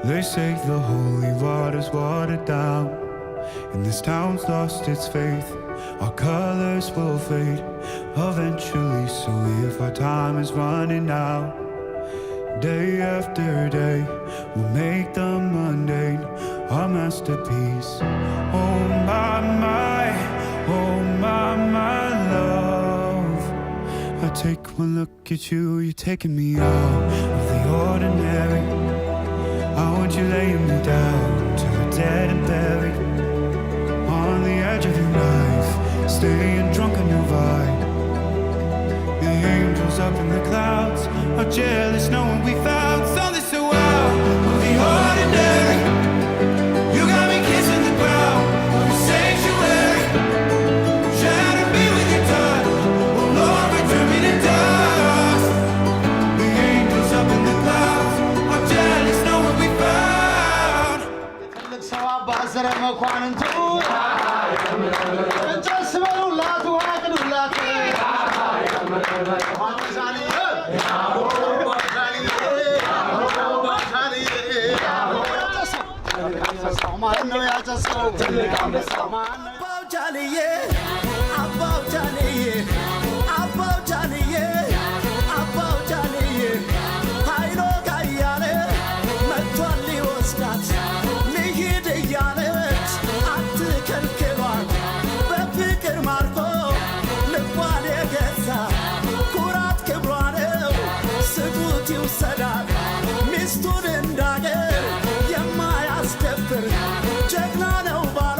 They say the holy water's watered down, and this town's lost its faith. Our colors will fade eventually, so if our time is running out, day after day we'll make the mundane our masterpiece. Oh my, oh my love, I take one look at you, you're taking me out of the ordinary. I want you laying me down to the dead and buried, on the edge of your knife, staying drunk on your vibe. The angels up in the clouds are jealous knowing we found something so out of the ordinary. You got me kissing the ground of your sanctuary. Shatter me with your touch, oh Lord, return me to dust. The angels up in the clouds are jealous knowing we found. ትልቅ ሰው አባዘረ መኳንንቱ እንጨት በሉላት ውሃ ቅዱላት ማነው ያጨሰው ትልቅ አንበሳው አባው ጃንዬ አባው ጃንዬ አባው ጃንዬ አባው ጃንዬ ኃይሎ ጋያለ መጥቷል ሊወስዳት ልሂድ እያለች አትከልክሏት በፍቅር ማርኮ ልቧን የገዛ ኩራት ክብሯ ነው ስጡት ይውሰዳት ሚስቱን እንዳገር የማያስደፍር ጀግና ነው ባሏ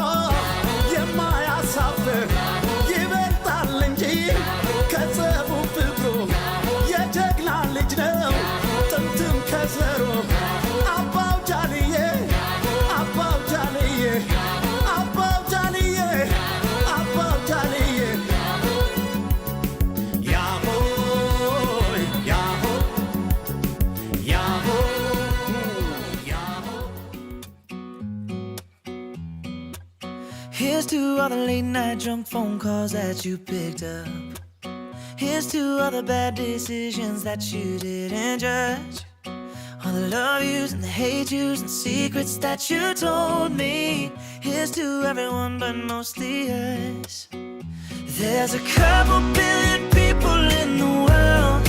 የማያሳፍር ይበልጣል እንጂ ከጸቡ ፍቅሩ የጀግና ልጅ ነው ጥንትም ከዘሮ አባው ጃንዬ አባው ጃንዬ አባው ጃንዬ አባው ጃንዬ ያሆይ ያሆ ያሆ Here's to all the late night drunk phone calls that you picked up. Here's to all the bad decisions that you didn't judge. All the love yous and the hate yous and secrets that you told me. Here's to everyone but mostly us. There's a couple billion people in the world,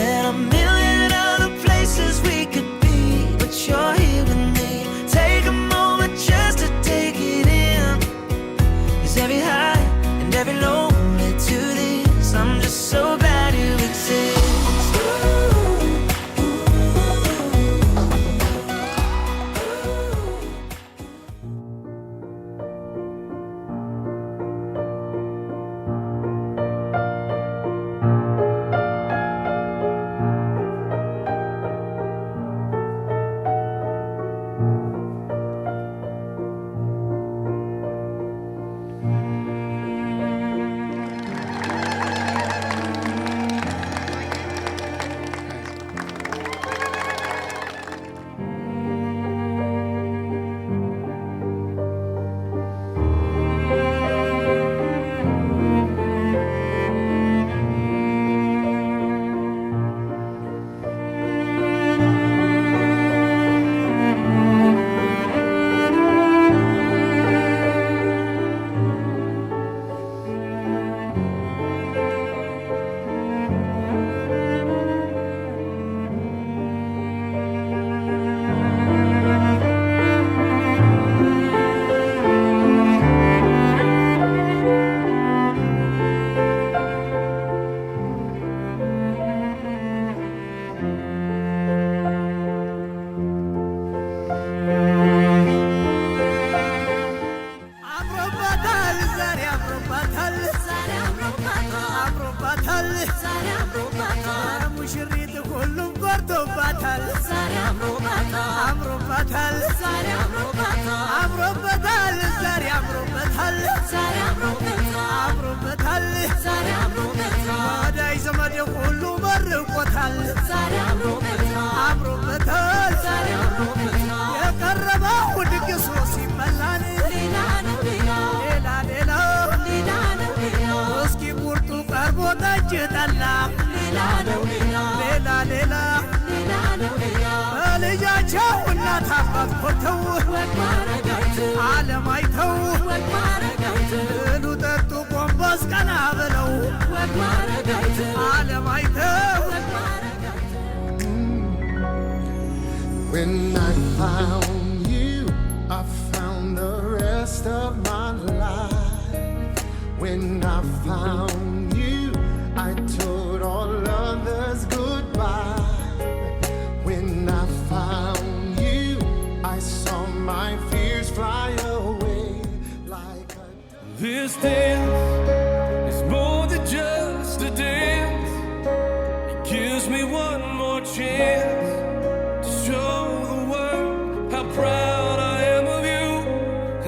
and a million other places we could be, but you're here with me. Take a moment just to take it in, 'cause every high and every low led to this. I'm just so glad you exist. ሙሽሪት ሁሉም ጎርቶባታል አምሮባታል አምሮበታል ዛሬ አምሮበታል አምሮበታል ወዳጅ ዘመድ ሁሉ መርቆታል አምሮበታል የቀረበው ድግሱ ሲበላን ሌላ ሌላ እስኪ ቁርጡ ቀርቦ ጠጅ ጠላ ሌላ ሌላ በልጃቸው እናት አባት ኮተው ዓለም አይተው ብሉ ጠጡ ጎንበስ ቀና ብለው ዓለም አይተው When I found you, I found the rest of my life. When I found you, I told all others goodbye. When I found you, I saw my fears fly away like a... This dance is more than just a dance. It gives me one more chance to show the world how proud I am of you.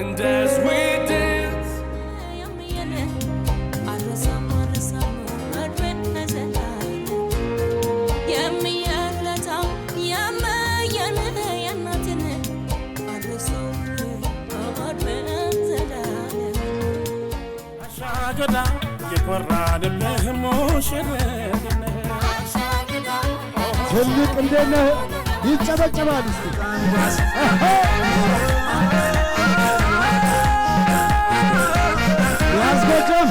And as we dance, አሻገዳ የቆራንብህ ሙሽርነት ትልቅ እንደነ ይጨበጨባል እስቲ ያስገጨም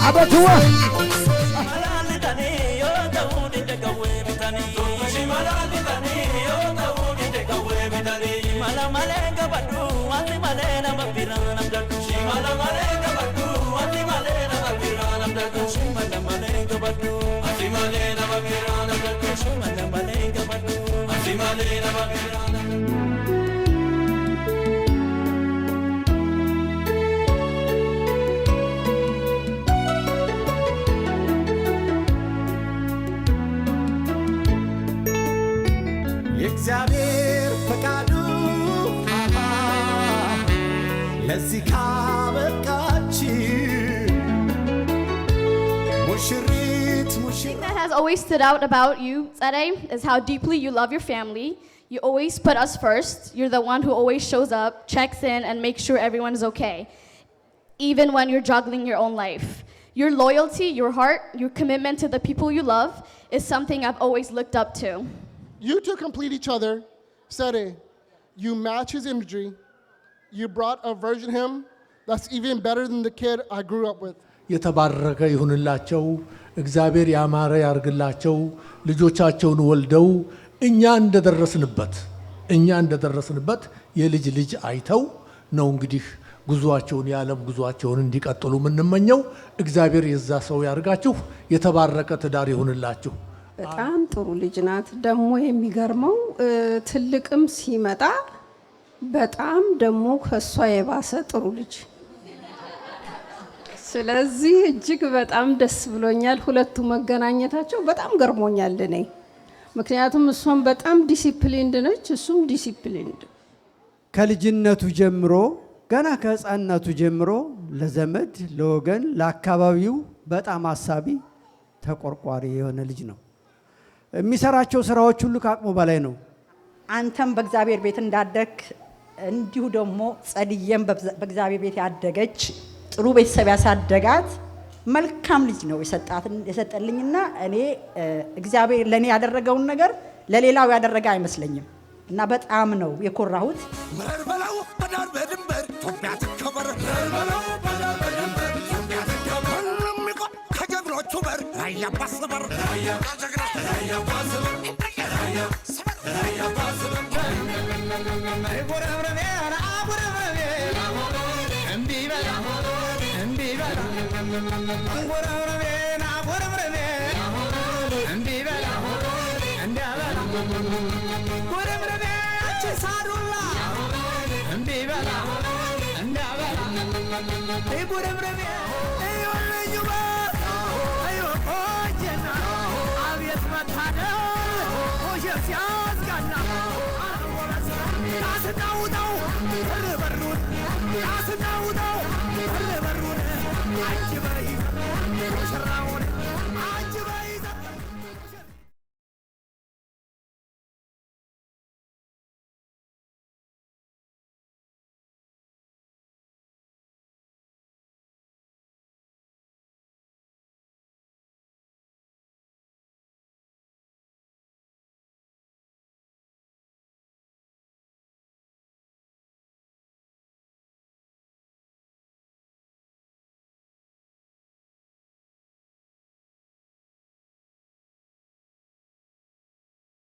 አበትዋ የእግዚአብሔር ፈቃዱ ለዚህ ካበቃች ሙሽሪት That has always stood out about you, Tzadei, is how deeply you love your family. You always put us first. You're the one who always shows up, checks in, and makes sure everyone's okay, even when you're juggling your own life. Your loyalty, your heart, your commitment to the people you love is something I've always looked up to. You two complete each other. Sede, you match his imagery. You brought a version of him that's even better than the kid I grew up with. የተባረከ ይሁንላቸው እግዚአብሔር ያማረ ያርግላቸው ልጆቻቸውን ወልደው እኛ እንደደረስንበት የልጅ ልጅ አይተው ነው እንግዲህ ጉዟቸውን የዓለም ጉዟቸውን እንዲቀጥሉ ምንመኘው እግዚአብሔር የዛ ሰው ያርጋችሁ የተባረከ ትዳር ይሁንላችሁ በጣም ጥሩ ልጅ ናት ደሞ የሚገርመው ትልቅም ሲመጣ በጣም ደሞ ከሷ የባሰ ጥሩ ልጅ ስለዚህ እጅግ በጣም ደስ ብሎኛል ሁለቱ መገናኘታቸው በጣም ገርሞኛል እኔ ምክንያቱም እሷም በጣም ዲሲፕሊንድ ነች እሱም ዲሲፕሊንድ ከልጅነቱ ጀምሮ ገና ከህፃንነቱ ጀምሮ ለዘመድ ለወገን ለአካባቢው በጣም አሳቢ ተቆርቋሪ የሆነ ልጅ ነው የሚሰራቸው ስራዎች ሁሉ ከአቅሙ በላይ ነው አንተም በእግዚአብሔር ቤት እንዳደክ እንዲሁ ደግሞ ጸድየም በእግዚአብሔር ቤት ያደገች ጥሩ ቤተሰብ ያሳደጋት መልካም ልጅ ነው የሰጠልኝና እኔ እግዚአብሔር ለኔ ያደረገውን ነገር ለሌላው ያደረገ አይመስለኝም እና በጣም ነው የኮራሁት መርበላው በዳር በድንበር ኢትዮጵያ ተከበር መርበላው በዳር በድንበር ኢትዮጵያ ተከበር ለሚቆ ከጀግኖቹ በር ራያ ባስበር ራያ ጀግና ራያ ባስበር ራያ ሰበር ራያ ባስበር አይጎረብረቤ አቡረብረቤ እንዲበላ እንዲበላ አንጎረብረቤ አቡረብረቤ እንዲበላ እንዲበላ ጎረብረቤ ሳዱላ እንዲበላ እንዲበላ ጎረብረቤ ይወልጁባ አይወቆጀና አብየት መታደል ሆሸት ያዝጋና አስናውጣው በሩን አስናውጣው